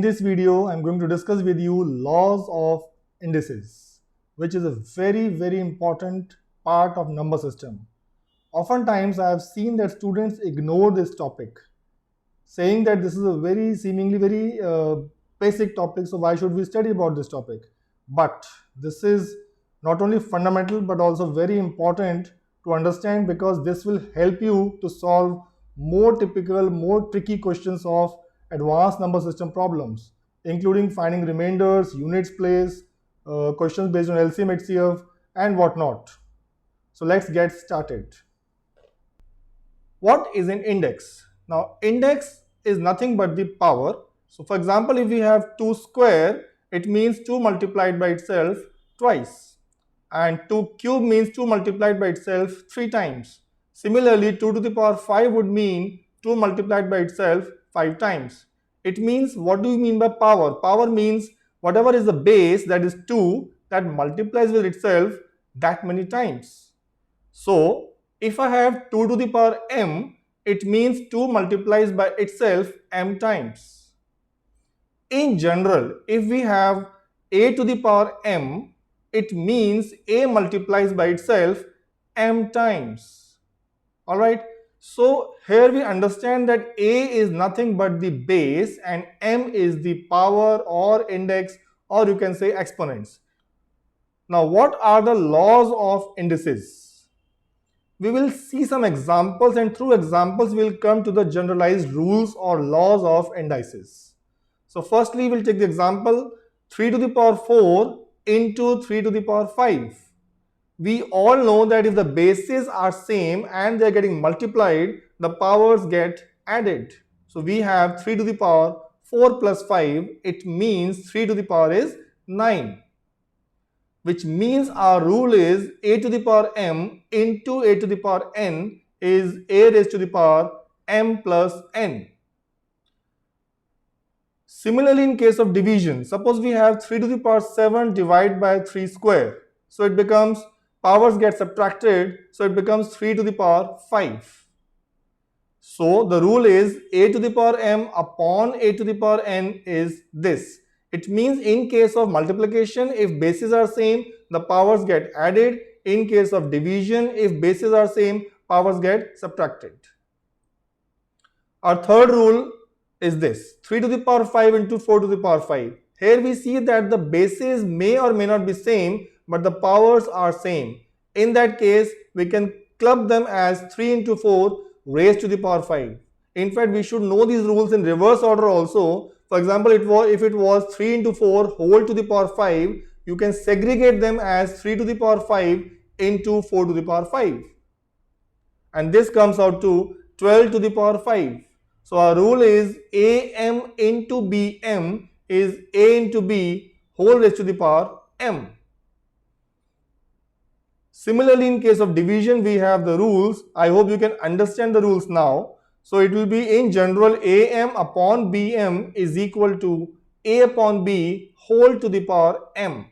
this video, I'm going to discuss with you laws of indices, which is a very important part of number system. Oftentimes, I have seen that students ignore this topic, saying that this is a seemingly very basic topic, so why should we study about this topic? But this is not only fundamental but also very important to understand, because this will help you to solve more typical, more tricky questions of advanced number system problems, including finding remainders, units place, questions based on LCM, HCF, and whatnot. So let's get started. What is an index? Now, index is nothing but the power. So for example, if we have 2 square, it means 2 multiplied by itself twice. And 2 cube means 2 multiplied by itself 3 times. Similarly, 2 to the power 5 would mean 2 multiplied by itself 5 times. It means, what do you mean by power? Power means whatever is the base, that is 2, that multiplies with itself that many times. So if I have 2 to the power m, it means 2 multiplies by itself m times. In general, if we have a to the power m, it means a multiplies by itself m times. Alright, so here we understand that a is nothing but the base and m is the power or index, or you can say exponents. Now, what are the laws of indices? We will see some examples, and through examples we will come to the generalized rules or laws of indices. So firstly, we'll take the example 3 to the power 4 into 3 to the power 5. We all know that if the bases are same and they are getting multiplied, the powers get added. So we have 3 to the power 4 plus 5, it means 3 to the power is 9. Which means our rule is a to the power m into a to the power n is a raised to the power m plus n. Similarly, in case of division, suppose we have 3 to the power 7 divided by 3 square. So it becomes, powers get subtracted, so it becomes 3 to the power 5. So the rule is a to the power m upon a to the power n is this. It means in case of multiplication, if bases are same, the powers get added. In case of division, if bases are same, powers get subtracted. Our third rule is this, 3 to the power 5 into 4 to the power 5. Here we see that the bases may or may not be same, but the powers are same. In that case, we can club them as 3 into 4 raised to the power 5. In fact, we should know these rules in reverse order also. For example, if it was 3 into 4 whole to the power 5, you can segregate them as 3 to the power 5 into 4 to the power 5. And this comes out to 12 to the power 5. So our rule is am into bm is a into b whole raised to the power m. Similarly, in case of division, we have the rules. I hope you can understand the rules now. So it will be, in general, am upon bm is equal to a upon b whole to the power m.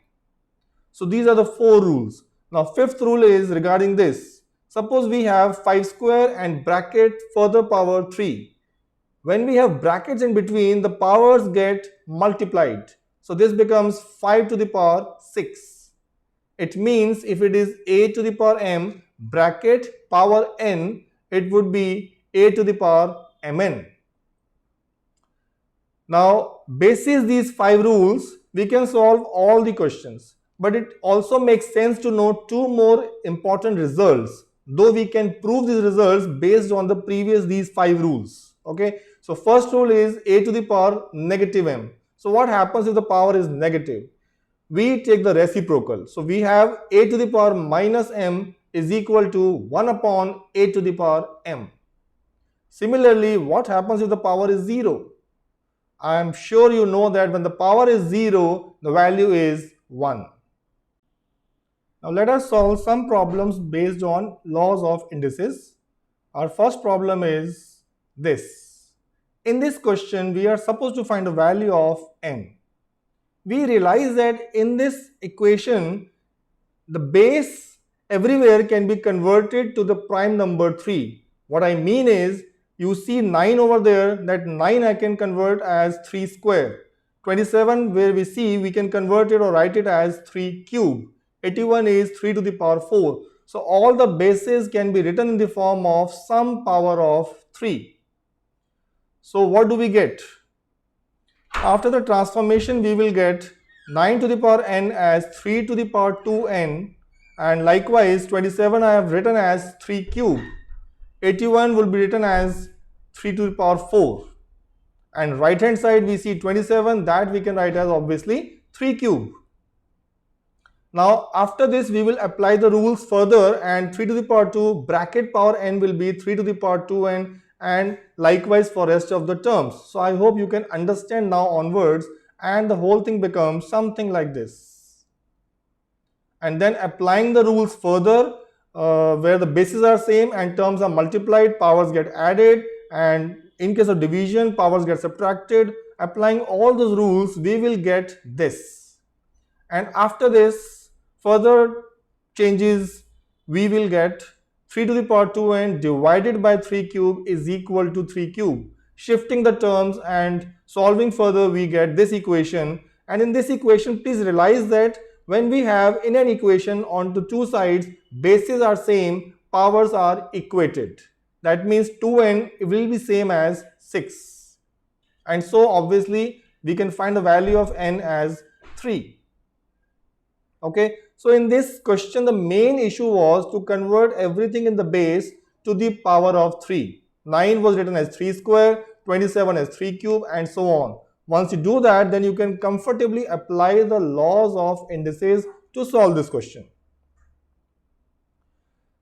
So these are the 4 rules. Now fifth rule is regarding this. Suppose we have 5 square and bracket further power 3. When we have brackets in between, the powers get multiplied. So this becomes 5 to the power 6. It means if it is a to the power m bracket power n, it would be a to the power mn. Now, basis these 5 rules, we can solve all the questions. But it also makes sense to know 2 more important results, though we can prove these results based on the previous these 5 rules. Okay. So first rule is a to the power negative m. So what happens if the power is negative? We take the reciprocal. So we have a to the power minus m is equal to 1 upon a to the power m. Similarly, what happens if the power is 0? I am sure you know that when the power is 0, the value is 1. Now let us solve some problems based on laws of indices. Our first problem is this. In this question, we are supposed to find a value of n. We realize that in this equation, the base everywhere can be converted to the prime number 3. What I mean is, you see 9 over there, that 9 I can convert as 3 square. 27 where we see we can convert it or write it as 3 cube. 81 is 3 to the power 4. So all the bases can be written in the form of some power of 3. So what do we get? After the transformation, we will get 9 to the power n as 3 to the power 2n, and likewise 27 I have written as 3 cube. 81 will be written as 3 to the power 4. And right hand side we see 27, that we can write as obviously 3 cube. Now after this we will apply the rules further, and 3 to the power 2 bracket power n will be 3 to the power 2n, and likewise for rest of the terms. So I hope you can understand now onwards, and the whole thing becomes something like this. And then applying the rules further, where the bases are same and terms are multiplied, powers get added, and in case of division, powers get subtracted. Applying all those rules, we will get this. And after this, further changes, we will get 3 to the power 2n divided by 3 cube is equal to 3 cube. Shifting the terms and solving further, we get this equation. And in this equation, please realize that when we have in an equation on the two sides, bases are same, powers are equated. That means 2n will be same as 6. And so obviously we can find the value of n as 3. Okay, so in this question the main issue was to convert everything in the base to the power of 3. 9 was written as 3 square, 27 as 3 cube, and so on. Once you do that, then you can comfortably apply the laws of indices to solve this question.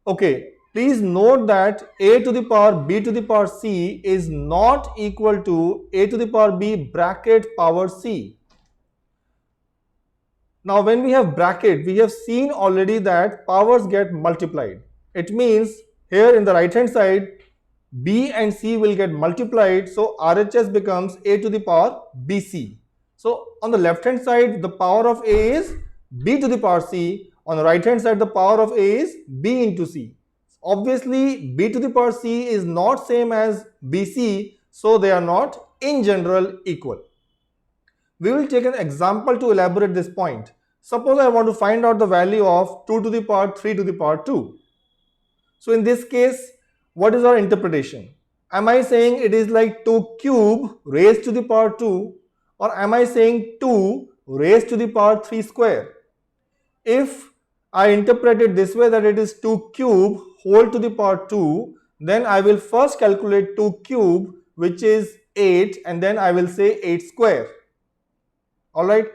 Okay. Please note that a to the power b to the power c is not equal to a to the power b bracket power c. Now when we have bracket, we have seen already that powers get multiplied. It means here in the right hand side, b and c will get multiplied, so RHS becomes a to the power bc. So on the left hand side, the power of a is b to the power c. On the right hand side, the power of a is b into c. Obviously, b to the power c is not same as bc, so they are not in general equal. We will take an example to elaborate this point. Suppose I want to find out the value of 2 to the power 3 to the power 2. So in this case, what is our interpretation? Am I saying it is like 2 cube raised to the power 2, or am I saying 2 raised to the power 3 square? If I interpret it this way, that it is 2 cube whole to the power 2, then I will first calculate 2 cube, which is 8, and then I will say 8 square. Alright,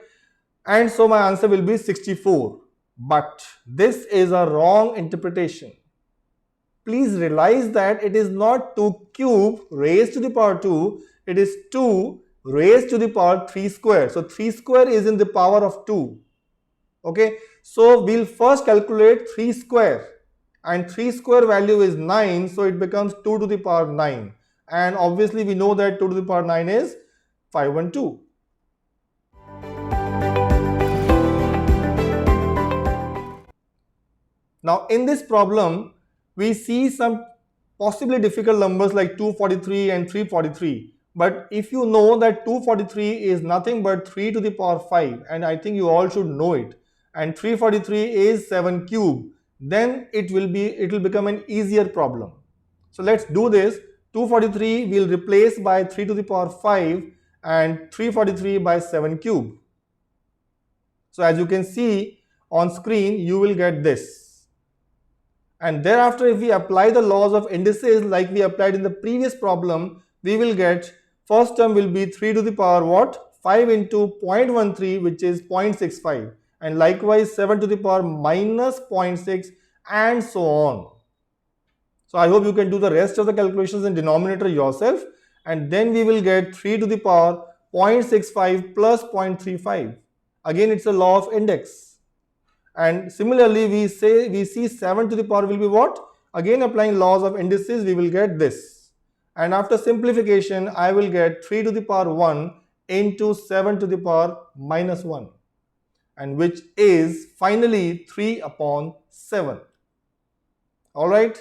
and so my answer will be 64. But this is a wrong interpretation. Please realize that it is not 2 cube raised to the power 2, it is 2 raised to the power 3 square. So 3 square is in the power of 2. Okay, so we'll first calculate 3 square, and 3 square value is 9, so it becomes 2 to the power 9, and obviously we know that 2 to the power 9 is 512. Now in this problem we see some possibly difficult numbers like 243 and 343, but if you know that 243 is nothing but 3 to the power 5, and I think you all should know it, and 343 is 7 cube, then it will become an easier problem. So let's do this. 243 will replace by 3 to the power 5 and 343 by 7 cube. So as you can see on screen, you will get this. And thereafter, if we apply the laws of indices like we applied in the previous problem, we will get first term will be 3 to the power what? 5 into 0.13, which is 0.65. And likewise 7 to the power minus 0.6, and so on. So I hope you can do the rest of the calculations in denominator yourself, and then we will get 3 to the power 0.65 plus 0.35. Again, it's a law of index. And similarly, we see 7 to the power will be what? Again, applying laws of indices, we will get this. And after simplification, I will get 3 to the power 1 into 7 to the power minus 1. And which is finally 3 upon 7. Alright.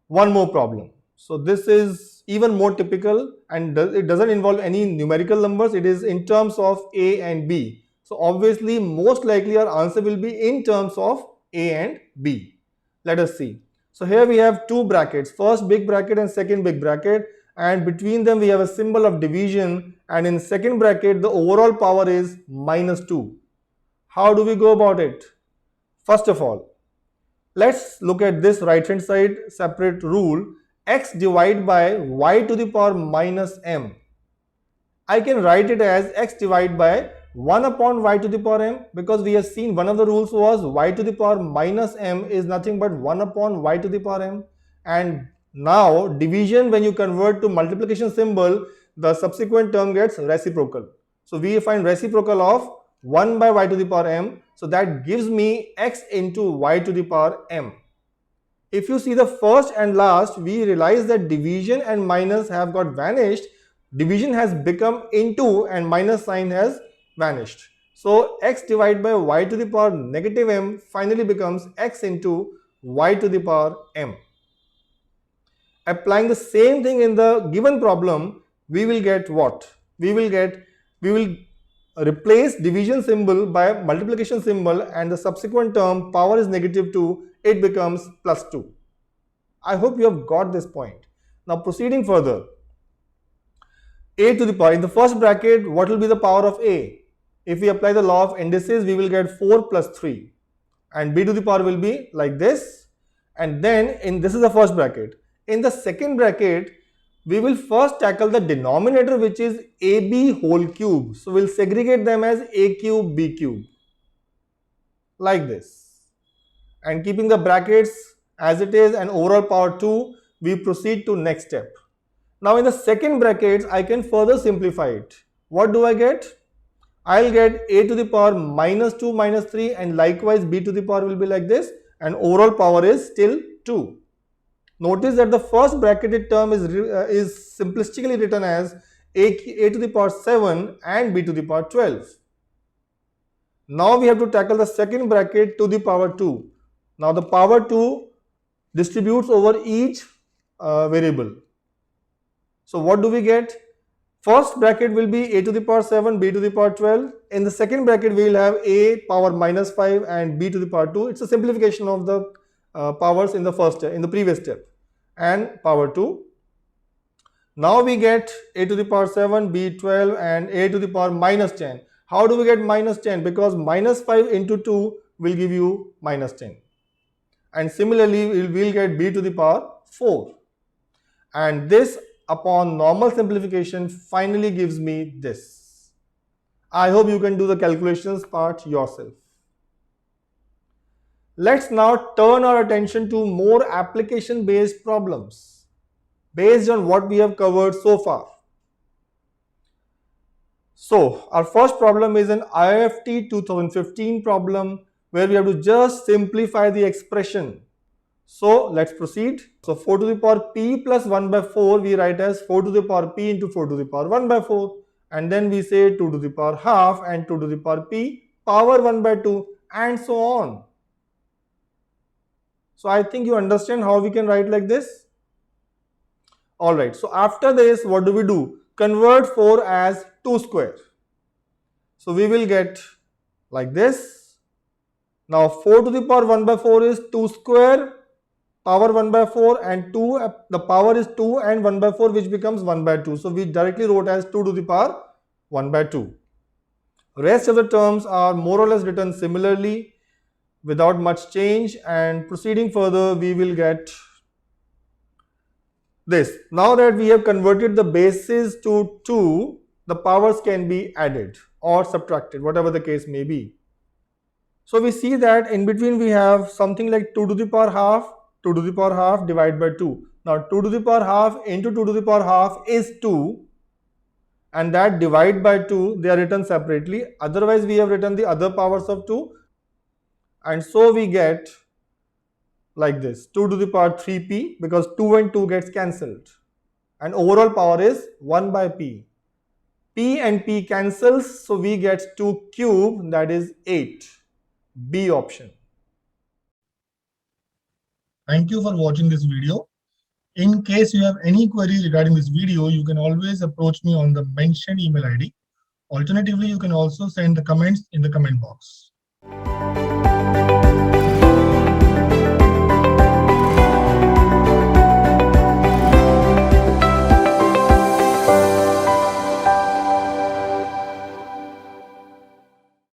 One more problem. So this is even more typical, and it doesn't involve any numerical numbers. It is in terms of A and B. So obviously most likely our answer will be in terms of A and B. Let us see. So here we have two brackets, first big bracket and second big bracket, and between them we have a symbol of division, and in second bracket the overall power is -2. How do we go about it? First of all, let's look at this right hand side separate rule, x divided by y to the power minus m. I can write it as x divided by 1 upon y to the power m, because we have seen one of the rules was y to the power minus m is nothing but 1 upon y to the power m. And now division, when you convert to multiplication symbol, the subsequent term gets reciprocal. So we find reciprocal of 1 by y to the power m. So that gives me x into y to the power m. If you see the first and last, we realize that division and minus have got vanished. Division has become into and minus sign has vanished. So x divided by y to the power negative m finally becomes x into y to the power m. Applying the same thing in the given problem, we will get what? We will replace division symbol by multiplication symbol, and the subsequent term power is -2, it becomes +2. I hope you have got this point. Now proceeding further, a to the power, in the first bracket, what will be the power of a? If we apply the law of indices, we will get 4 plus 3, and b to the power will be like this. And then this is the first bracket. In the second bracket, we will first tackle the denominator, which is ab whole cube. So we'll segregate them as a cube, b cube, like this. And keeping the brackets as it is and overall power 2, we proceed to next step. Now in the second brackets, I can further simplify it. What do I get? I'll get a to the power -2 minus 3, and likewise b to the power will be like this, and overall power is still 2. Notice that the first bracketed term is simplistically written as a to the power 7 and b to the power 12. Now we have to tackle the second bracket to the power 2. Now the power 2 distributes over each variable. So what do we get? First bracket will be a to the power 7, b to the power 12. In the second bracket, we will have a power -5 and b to the power 2. It's a simplification of the powers in the previous step, and power 2. Now we get a to the power 7, b 12, and a to the power -10. How do we get -10? Because -5 into 2 will give you -10. And similarly, we'll get b to the power 4. And this, upon normal simplification, finally gives me this. I hope you can do the calculations part yourself. Let's now turn our attention to more application-based problems based on what we have covered so far. So our first problem is an IFT 2015 problem where we have to just simplify the expression. So let's proceed. So 4 to the power p plus 1 by 4 we write as 4 to the power p into 4 to the power 1 by 4, and then we say 2 to the power half and 2 to the power p power 1 by 2, and so on. So I think you understand how we can write like this. Alright, so after this, what do? Convert 4 as 2 square. So we will get like this. Now 4 to the power 1 by 4 is 2 square power 1 by 4, and 2, the power is 2 and 1 by 4, which becomes 1 by 2. So we directly wrote as 2 to the power 1 by 2. Rest of the terms are more or less written similarly without much change, and proceeding further, we will get this. Now that we have converted the bases to 2, the powers can be added or subtracted, whatever the case may be. So we see that in between we have something like 2 to the power half, 2 to the power half divided by 2. Now 2 to the power half into 2 to the power half is 2, and that divide by 2, they are written separately. Otherwise we have written the other powers of 2, and so we get like this, 2 to the power 3p, because 2 and 2 gets cancelled, and overall power is 1 by p. P and p cancels, so we get 2 cube, that is 8. B option. Thank you for watching this video. In case you have any queries regarding this video, you can always approach me on the mentioned email ID. Alternatively, you can also send the comments in the comment box.